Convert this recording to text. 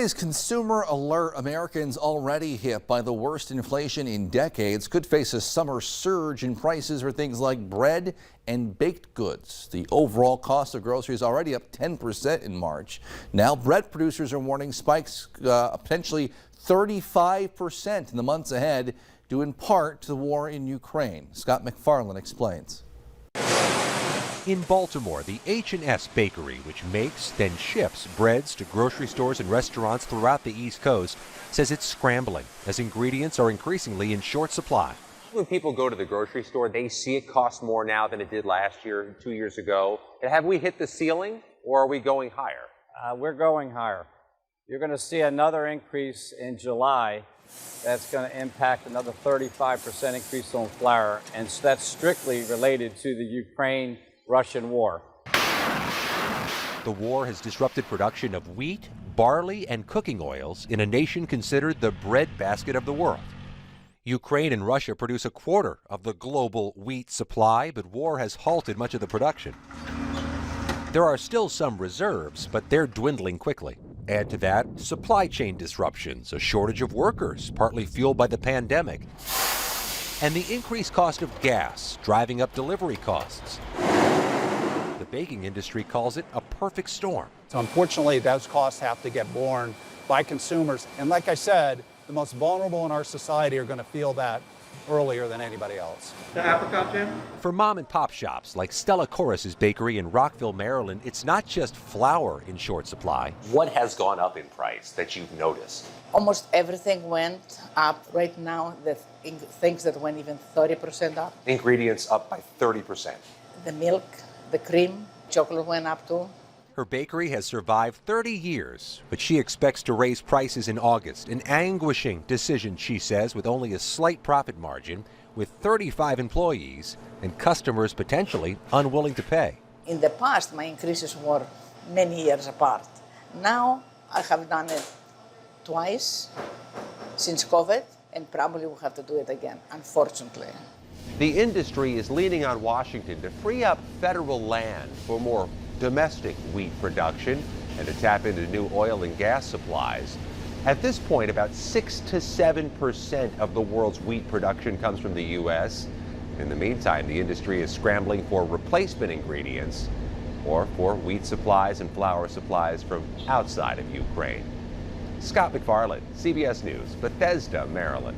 Today's consumer alert. Americans already hit by the worst inflation in decades could face a summer surge in prices for things like bread and baked goods. The overall cost of groceries already up 10% in March. Now bread producers are warning spikes potentially 35% in the months ahead, due in part to the war in Ukraine. Scott McFarland explains. In Baltimore, the H&S Bakery, which makes, then ships breads to grocery stores and restaurants throughout the East Coast, says it's scrambling as ingredients are increasingly in short supply. When people go to the grocery store, they see it cost more now than it did last year, 2 years ago. Have we hit the ceiling, or are we going higher? We're going higher. You're going to see another increase in July. That's going to impact another 35% increase on flour, and that's strictly related to the Ukraine-Russian war. The war has disrupted production of wheat, barley, and cooking oils in a nation considered the breadbasket of the world. Ukraine and Russia produce a quarter of the global wheat supply, but war has halted much of the production. There are still some reserves, but they're dwindling quickly. Add to that supply chain disruptions, a shortage of workers, partly fueled by the pandemic, and the increased cost of gas, driving up delivery costs. The baking industry calls it a perfect storm. So unfortunately, those costs have to get borne by consumers. And like I said, the most vulnerable in our society are going to feel that earlier than anybody else. The apricot jam? For mom and pop shops like Stella Corris's bakery in Rockville, Maryland, it's not just flour in short supply. What has gone up in price that you've noticed? Almost everything went up. Right now, the things that went even 30% up. Ingredients up by 30%. The milk, the cream, chocolate went up too. Her bakery has survived 30 years, but she expects to raise prices in August. An anguishing decision, she says, with only a slight profit margin, with 35 employees and customers potentially unwilling to pay. In the past, my increases were many years apart. Now, I have done it twice since COVID, and probably will have to do it again, unfortunately. The industry is leaning on Washington to free up federal land for more domestic wheat production and to tap into new oil and gas supplies. At this point, about 6 to 7% of the world's wheat production comes from the U.S. In the meantime, the industry is scrambling for replacement ingredients or for wheat supplies and flour supplies from outside of Ukraine. Scott McFarland, CBS News, Bethesda, Maryland.